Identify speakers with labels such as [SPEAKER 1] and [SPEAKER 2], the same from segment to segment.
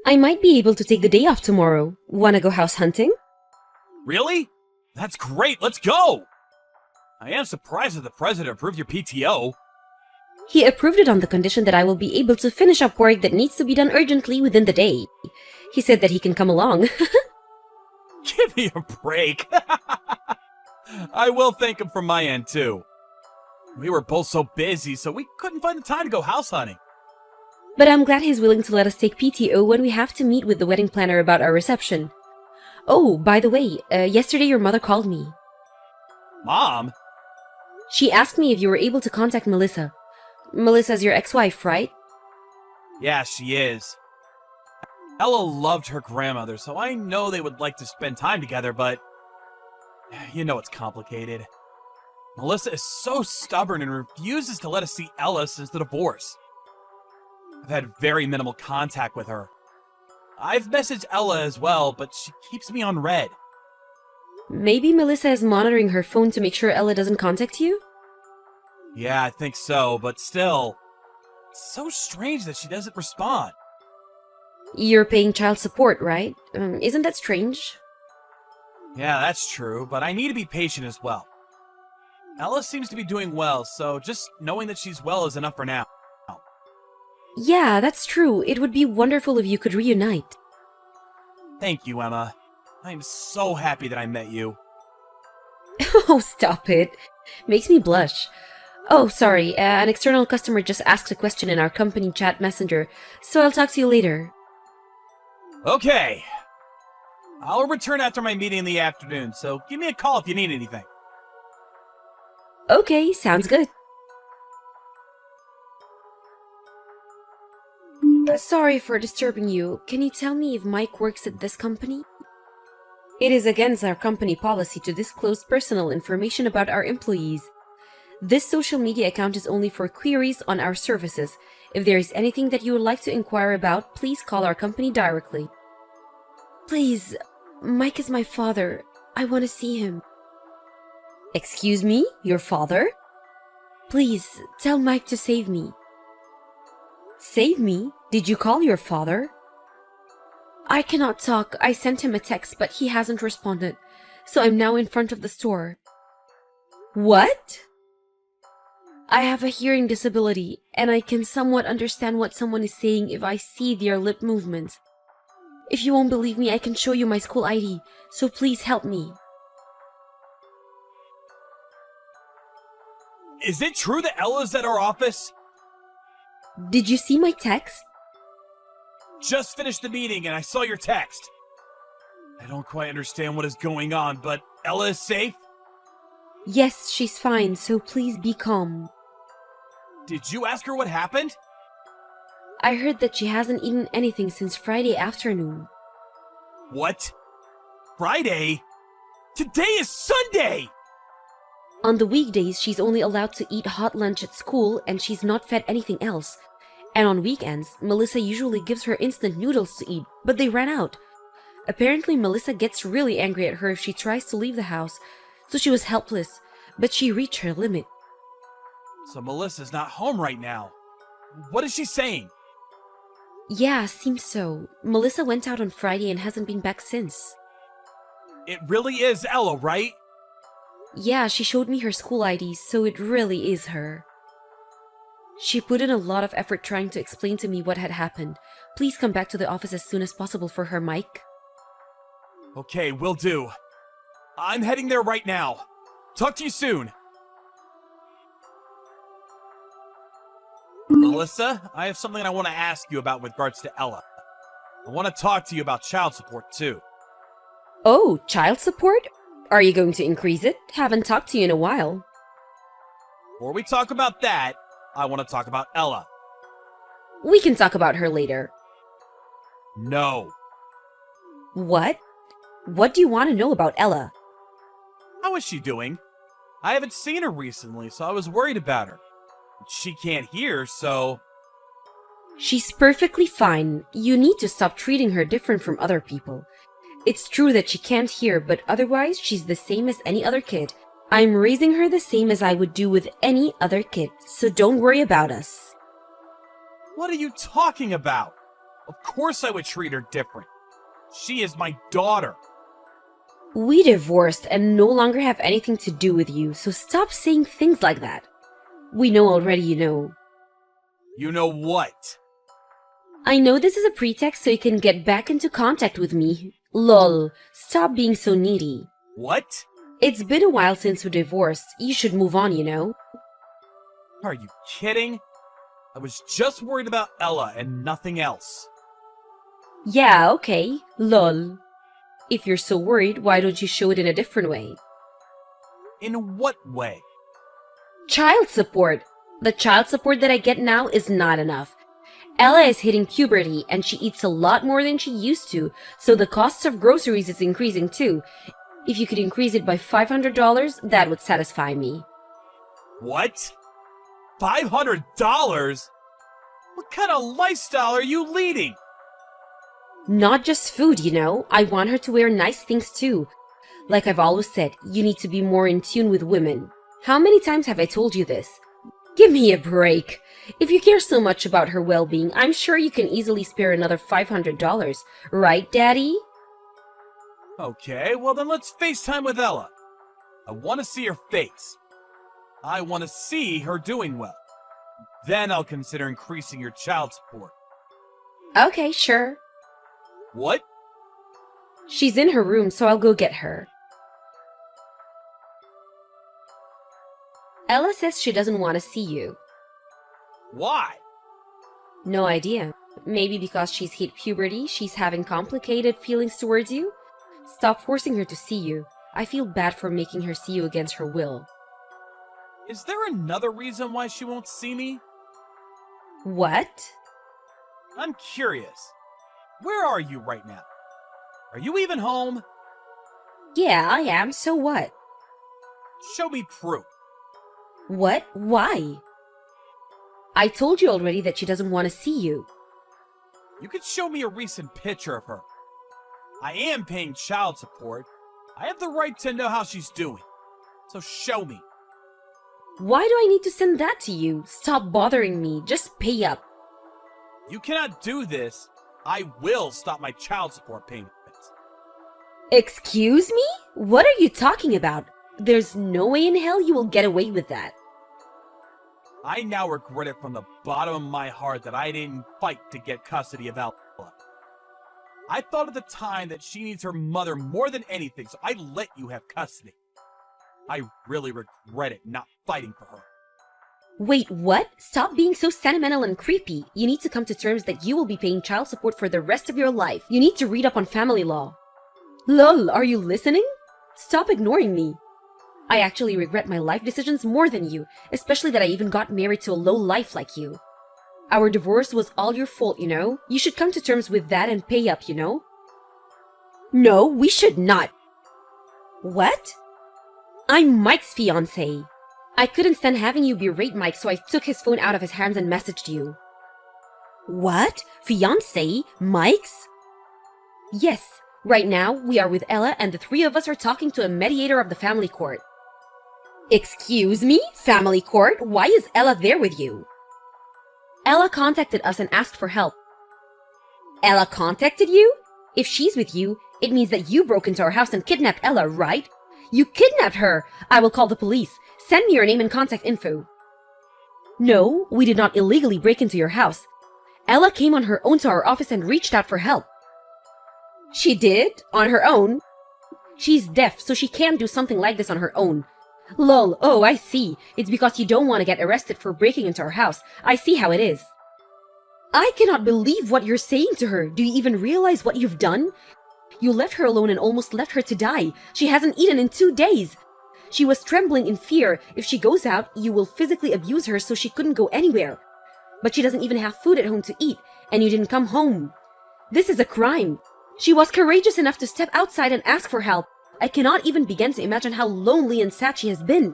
[SPEAKER 1] I might be able to take the day off tomorrow. Wanna go house hunting?
[SPEAKER 2] Really? That's great, let's go! I am surprised that the president approved your PTO.
[SPEAKER 1] He approved it on the condition that I will be able to finish up work that needs to be done urgently within the day. He said that he can come along.
[SPEAKER 2] Give me a break. I will thank him from my end, too. We were both so busy, so we couldn't find the time to go house hunting.
[SPEAKER 1] But I'm glad he's willing to let us take PTO when we have to meet with the wedding planner about our reception. Oh, by the way, yesterday your mother called me.
[SPEAKER 2] Mom?
[SPEAKER 1] She asked me if you were able to contact Melissa. Melissa's your ex-wife, right?
[SPEAKER 2] Yeah, she is. Ella loved her grandmother, so I know they would like to spend time together, but you know it's complicated. Melissa is so stubborn and refuses to let us see Ella since the divorce. I've had very minimal contact with her. I've messaged Ella as well, but she keeps me on red.
[SPEAKER 1] Maybe Melissa is monitoring her phone to make sure Ella doesn't contact you?
[SPEAKER 2] Yeah, I think so, but still, it's so strange that she doesn't respond.
[SPEAKER 1] You're paying child support, right? Isn't that strange?
[SPEAKER 2] Yeah, that's true, but I need to be patient as well. Ella seems to be doing well, so just knowing that she's well is enough for now.
[SPEAKER 1] Yeah, that's true. It would be wonderful if you could reunite.
[SPEAKER 2] Thank you, Emma. I'm so happy that I met you.
[SPEAKER 1] Oh, stop it. Makes me blush. Oh, sorry, an external customer just asked a question in our company chat messenger, so I'll talk to you later.
[SPEAKER 2] Okay. I'll return after my meeting in the afternoon, so give me a call if you need anything.
[SPEAKER 1] Okay, sounds good. Sorry for disturbing you. Can you tell me if Mike works at this company? It is against our company policy to disclose personal information about our employees. This social media account is only for queries on our services. If there is anything that you would like to inquire about, please call our company directly. Please, Mike is my father. I want to see him. Excuse me? Your father? Please, tell Mike to save me. Save me? Did you call your father? I cannot talk. I sent him a text, but he hasn't responded. So I'm now in front of the store. What? I have a hearing disability, and I can somewhat understand what someone is saying if I see their lip movements. If you won't believe me, I can show you my school ID, so please help me.
[SPEAKER 2] Is it true that Ella's at our office?
[SPEAKER 1] Did you see my text?
[SPEAKER 2] Just finished the meeting and I saw your text. I don't quite understand what is going on, but Ella is safe?
[SPEAKER 1] Yes, she's fine, so please be calm.
[SPEAKER 2] Did you ask her what happened?
[SPEAKER 1] I heard that she hasn't eaten anything since Friday afternoon.
[SPEAKER 2] What? Friday? Today is Sunday!
[SPEAKER 1] On the weekdays, she's only allowed to eat hot lunch at school and she's not fed anything else. And on weekends, Melissa usually gives her instant noodles to eat, but they ran out. Apparently, Melissa gets really angry at her if she tries to leave the house, so she was helpless, but she reached her limit.
[SPEAKER 2] So Melissa's not home right now. What is she saying?
[SPEAKER 1] Yeah, seems so. Melissa went out on Friday and hasn't been back since.
[SPEAKER 2] It really is Ella, right?
[SPEAKER 1] Yeah, she showed me her school ID, so it really is her. She put in a lot of effort trying to explain to me what had happened. Please come back to the office as soon as possible for her, Mike.
[SPEAKER 2] Okay, will do. I'm heading there right now. Talk to you soon. Melissa, I have something I want to ask you about with regards to Ella. I want to talk to you about child support, too.
[SPEAKER 1] Oh, child support? Are you going to increase it? Haven't talked to you in a while.
[SPEAKER 2] Before we talk about that, I want to talk about Ella.
[SPEAKER 1] We can talk about her later.
[SPEAKER 2] No.
[SPEAKER 1] What? What do you want to know about Ella?
[SPEAKER 2] How is she doing? I haven't seen her recently, so I was worried about her. She can't hear, so...
[SPEAKER 1] She's perfectly fine. You need to stop treating her different from other people. It's true that she can't hear, but otherwise she's the same as any other kid. I'm raising her the same as I would do with any other kid, so don't worry about us.
[SPEAKER 2] What are you talking about? Of course I would treat her different. She is my daughter.
[SPEAKER 1] We divorced and no longer have anything to do with you, so stop saying things like that. We know already you know.
[SPEAKER 2] You know what?
[SPEAKER 1] I know this is a pretext so you can get back into contact with me. Lol, stop being so needy.
[SPEAKER 2] What?
[SPEAKER 1] It's been a while since we divorced. You should move on, you know?
[SPEAKER 2] Are you kidding? I was just worried about Ella and nothing else.
[SPEAKER 1] Yeah, okay. Lol. If you're so worried, why don't you show it in a different way?
[SPEAKER 2] In what way?
[SPEAKER 1] Child support. The child support that I get now is not enough. Ella is hitting puberty and she eats a lot more than she used to, so the cost of groceries is increasing too. If you could increase it by $500, that would satisfy me.
[SPEAKER 2] What? $500? What kind of lifestyle are you leading?
[SPEAKER 1] Not just food, you know. I want her to wear nice things too. Like I've always said, you need to be more in tune with women. How many times have I told you this? Give me a break. If you care so much about her well-being, I'm sure you can easily spare another $500. Right, Daddy?
[SPEAKER 2] Okay, well then let's FaceTime with Ella. I want to see her face. I want to see her doing well. Then I'll consider increasing your child support.
[SPEAKER 1] Okay, sure.
[SPEAKER 2] What?
[SPEAKER 1] She's in her room, so I'll go get her. Ella says she doesn't want to see you.
[SPEAKER 2] Why?
[SPEAKER 1] No idea. Maybe because she's hit puberty, she's having complicated feelings towards you? Stop forcing her to see you. I feel bad for making her see you against her will.
[SPEAKER 2] Is there another reason why she won't see me?
[SPEAKER 1] What?
[SPEAKER 2] I'm curious. Where are you right now? Are you even home?
[SPEAKER 1] Yeah, I am, so what?
[SPEAKER 2] Show me proof.
[SPEAKER 1] What? Why? I told you already that she doesn't want to see you.
[SPEAKER 2] You could show me a recent picture of her. I am paying child support. I have the right to know how she's doing. So show me.
[SPEAKER 1] Why do I need to send that to you? Stop bothering me. Just pay up.
[SPEAKER 2] You cannot do this. I will stop my child support payments.
[SPEAKER 1] Excuse me? What are you talking about? There's no way in hell you will get away with that.
[SPEAKER 2] I now regret it from the bottom of my heart that I didn't fight to get custody of Ella. I thought at the time that she needs her mother more than anything, so I let you have custody. I really regret it not fighting for her.
[SPEAKER 1] Wait, what? Stop being so sentimental and creepy. You need to come to terms that you will be paying child support for the rest of your life. You need to read up on family law. Lol, are you listening? Stop ignoring me. I actually regret my life decisions more than you, especially that I even got married to a low life like you. Our divorce was all your fault, you know? You should come to terms with that and pay up, you know? No, we should not. What? I'm Mike's fiancé. I couldn't stand having you berate Mike, so I took his phone out of his hands and messaged you. What? Fiancé? Mike's? Yes. Right now, we are with Ella and the three of us are talking to a mediator of the family court. Excuse me? Family court? Why is Ella there with you? Ella contacted us and asked for help. Ella contacted you? If she's with you, it means that you broke into our house and kidnapped Ella, right? You kidnapped her! I will call the police. Send me your name and contact info. No, we did not illegally break into your house. Ella came on her own to our office and reached out for help. She did? On her own? She's deaf, so she can't do something like this on her own. Lol, oh, I see. It's because you don't want to get arrested for breaking into our house. I see how it is. I cannot believe what you're saying to her. Do you even realize what you've done? You left her alone and almost left her to die. She hasn't eaten in 2 days. She was trembling in fear. If she goes out, you will physically abuse her so she couldn't go anywhere. But she doesn't even have food at home to eat, and you didn't come home. This is a crime. She was courageous enough to step outside and ask for help. I cannot even begin to imagine how lonely and sad she has been.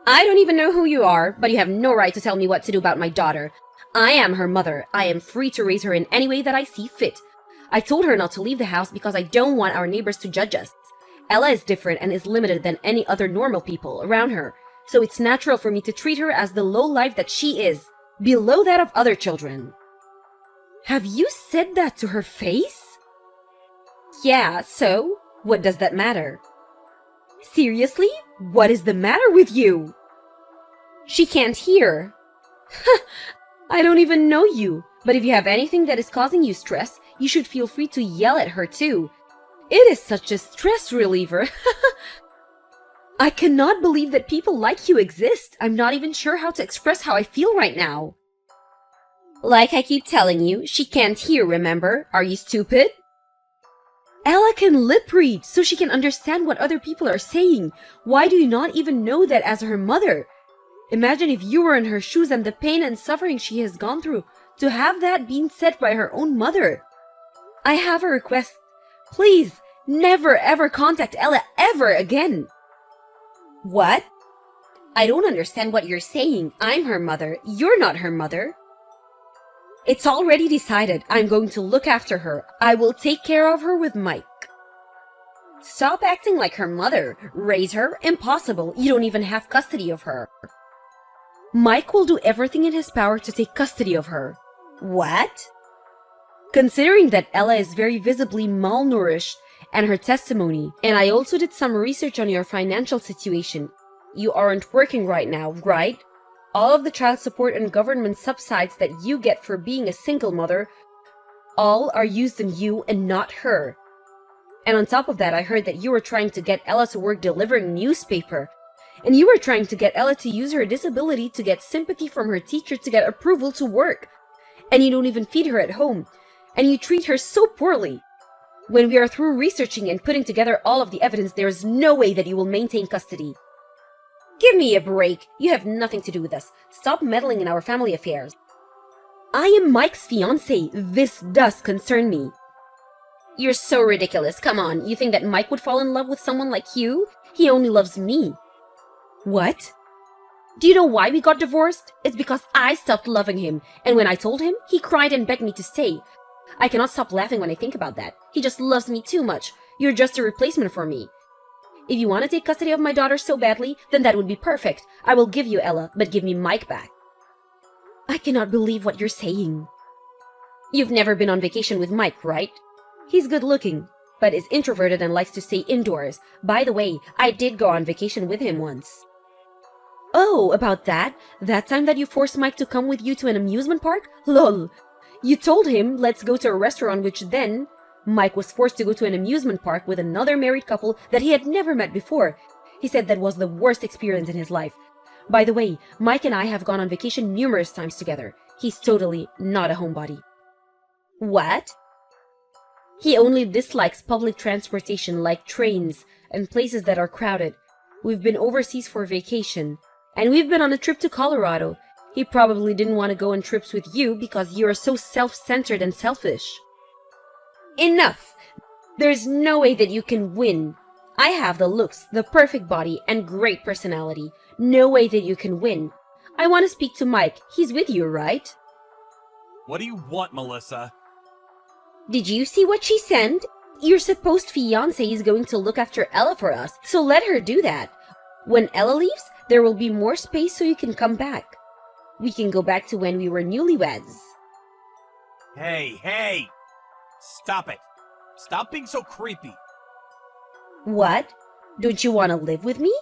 [SPEAKER 1] I don't even know who you are, but you have no right to tell me what to do about my daughter. I am her mother. I am free to raise her in any way that I see fit. I told her not to leave the house because I don't want our neighbors to judge us. Ella is different and is limited than any other normal people around her, so it's natural for me to treat her as the low life that she is, below that of other children. Have you said that to her face? Yeah, so? What does that matter? Seriously? What is the matter with you? She can't hear. I don't even know you, but if you have anything that is causing you stress, you should feel free to yell at her too. It is such a stress reliever. I cannot believe that people like you exist. I'm not even sure how to express how I feel right now. Like I keep telling you, she can't hear, remember? Are you stupid? Ella can lip read, so she can understand what other people are saying. Why do you not even know that as her mother? Imagine if you were in her shoes and the pain and suffering she has gone through, to have that being said by her own mother. I have a request. Please, never ever contact Ella ever again. What? I don't understand what you're saying. I'm her mother. You're not her mother. It's already decided. I'm going to look after her. I will take care of her with Mike. Stop acting like her mother. Raise her? Impossible. You don't even have custody of her. Mike will do everything in his power to take custody of her. What? Considering that Ella is very visibly malnourished and her testimony, and I also did some research on your financial situation. You aren't working right now, right? All of the child support and government subsidies that you get for being a single mother, all are used on you and not her. And on top of that, I heard that you were trying to get Ella to work delivering newspaper. And you were trying to get Ella to use her disability to get sympathy from her teacher to get approval to work. And you don't even feed her at home. And you treat her so poorly. When we are through researching and putting together all of the evidence, there is no way that you will maintain custody. Give me a break. You have nothing to do with us. Stop meddling in our family affairs. I am Mike's fiancé. This does concern me. You're so ridiculous. Come on. You think that Mike would fall in love with someone like you? He only loves me. What? Do you know why we got divorced? It's because I stopped loving him. And when I told him, he cried and begged me to stay. I cannot stop laughing when I think about that. He just loves me too much. You're just a replacement for me. If you want to take custody of my daughter so badly, then that would be perfect. I will give you Ella, but give me Mike back. I cannot believe what you're saying. You've never been on vacation with Mike, right? He's good looking, but is introverted and likes to stay indoors. By the way, I did go on vacation with him once. Oh, about that? That time that you forced Mike to come with you to an amusement park? Lol. You told him, let's go to a restaurant, which then Mike was forced to go to an amusement park with another married couple that he had never met before. He said that was the worst experience in his life. By the way, Mike and I have gone on vacation numerous times together. He's totally not a homebody. What? He only dislikes public transportation like trains and places that are crowded. We've been overseas for vacation, and we've been on a trip to Colorado. He probably didn't want to go on trips with you because you are so self-centered and selfish. Enough! There's no way that you can win. I have the looks, the perfect body, and great personality. No way that you can win. I want to speak to Mike. He's with you, right?
[SPEAKER 2] What do you want, Melissa?
[SPEAKER 1] Did you see what she sent? Your supposed fiancé is going to look after Ella for us, so let her do that. When Ella leaves, there will be more space so you can come back. We can go back to when we were newlyweds.
[SPEAKER 2] Hey! Stop it. Stop being so creepy.
[SPEAKER 1] What? Don't you want to live with me?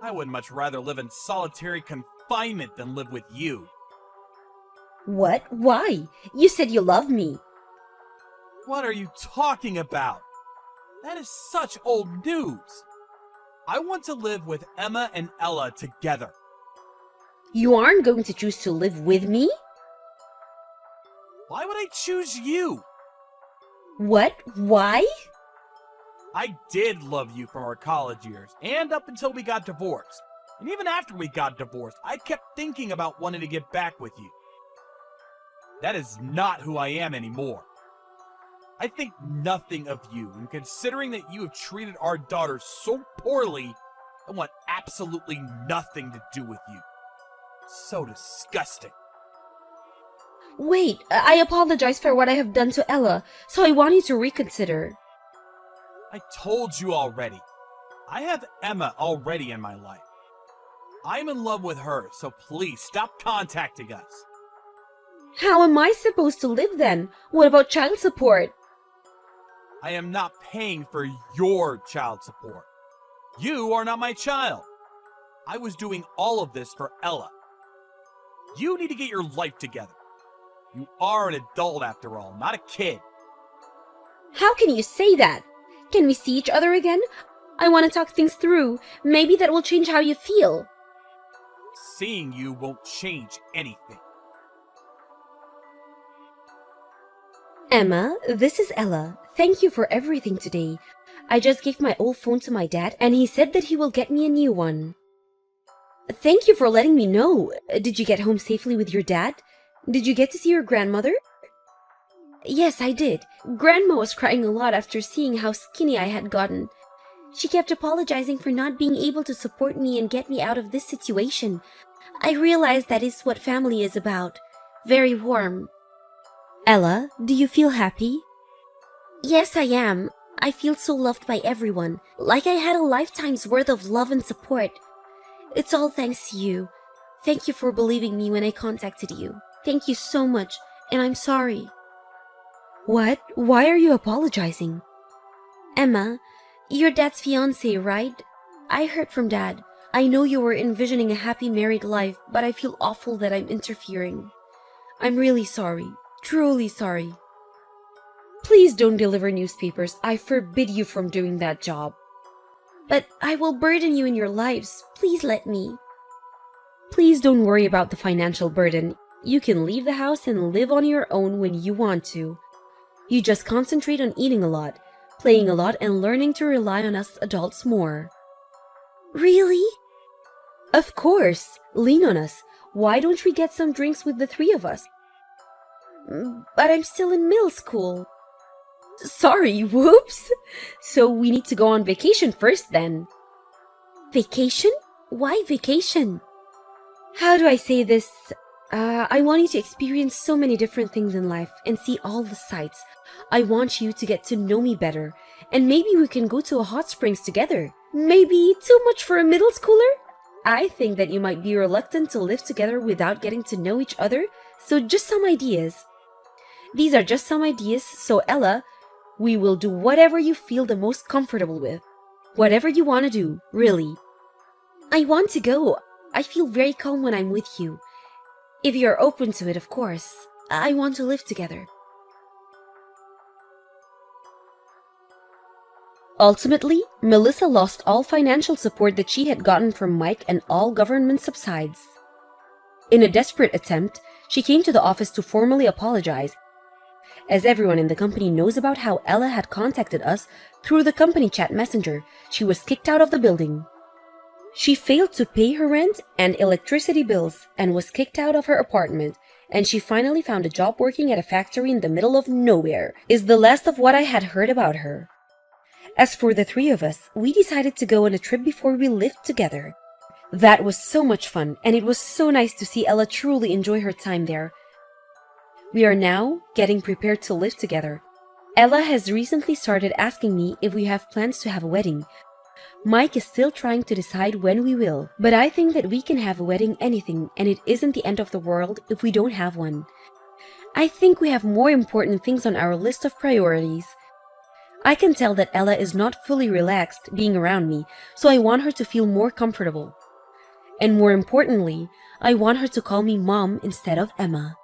[SPEAKER 2] I would much rather live in solitary confinement than live with you.
[SPEAKER 1] What? Why? You said you love me.
[SPEAKER 2] What are you talking about? That is such old news. I want to live with Emma and Ella together.
[SPEAKER 1] You aren't going to choose to live with me?
[SPEAKER 2] Why would I choose you?
[SPEAKER 1] What? Why?
[SPEAKER 2] I did love you from our college years, and up until we got divorced. And even after we got divorced, I kept thinking about wanting to get back with you. That is not who I am anymore. I think nothing of you, and considering that you have treated our daughter so poorly, I want absolutely nothing to do with you. So disgusting.
[SPEAKER 1] Wait, I apologize for what I have done to Ella, so I want you to reconsider.
[SPEAKER 2] I told you already. I have Emma already in my life. I'm in love with her, so please stop contacting us.
[SPEAKER 1] How am I supposed to live then? What about child support?
[SPEAKER 2] I am not paying for your child support. You are not my child. I was doing all of this for Ella. You need to get your life together. You are an adult after all, not a kid.
[SPEAKER 1] How can you say that? Can we see each other again? I want to talk things through. Maybe that will change how you feel.
[SPEAKER 2] Seeing you won't change anything.
[SPEAKER 1] Emma, this is Ella. Thank you for everything today. I just gave my old phone to my dad and he said that he will get me a new one. Thank you for letting me know. Did you get home safely with your dad? Did you get to see your grandmother? Yes, I did. Grandma was crying a lot after seeing how skinny I had gotten. She kept apologizing for not being able to support me and get me out of this situation. I realized that is what family is about. Very warm. Ella, do you feel happy? Yes, I am. I feel so loved by everyone, like I had a lifetime's worth of love and support. It's all thanks to you. Thank you for believing me when I contacted you. Thank you so much, and I'm sorry. What? Why are you apologizing? Emma, you're Dad's fiancé, right? I heard from Dad. I know you were envisioning a happy married life, but I feel awful that I'm interfering. I'm really sorry. Truly sorry. Please don't deliver newspapers. I forbid you from doing that job. But I will burden you in your lives. Please let me. Please don't worry about the financial burden. You can leave the house and live on your own when you want to. You just concentrate on eating a lot, playing a lot, and learning to rely on us adults more. Really? Of course. Lean on us. Why don't we get some drinks with the three of us? But I'm still in middle school. Sorry, whoops. So we need to go on vacation first then. Vacation? Why vacation? How do I say this? I want you to experience so many different things in life and see all the sights. I want you to get to know me better. And maybe we can go to a hot springs together. Maybe too much for a middle schooler? I think that you might be reluctant to live together without getting to know each other, so just some ideas. These are just some ideas, so Ella, we will do whatever you feel the most comfortable with. Whatever you want to do, really. I want to go. I feel very calm when I'm with you. If you're open to it, of course. I want to live together. Ultimately, Melissa lost all financial support that she had gotten from Mike and all government subsides. In a desperate attempt, she came to the office to formally apologize, as everyone in the company knows about how Ella had contacted us through the company chat messenger. She was kicked out of the building. She failed to pay her rent and electricity bills and was kicked out of her apartment, and she finally found a job working at a factory in the middle of nowhere, is the last of what I had heard about her. As for the three of us, we decided to go on a trip before we lived together. That was so much fun, and it was so nice to see Ella truly enjoy her time there. We are now getting prepared to live together. Ella has recently started asking me if we have plans to have a wedding. Mike is still trying to decide when we will, but I think that we can have a wedding anything, and it isn't the end of the world if we don't have one. I think we have more important things on our list of priorities. I can tell that Ella is not fully relaxed being around me, so I want her to feel more comfortable. And more importantly, I want her to call me Mom instead of Emma.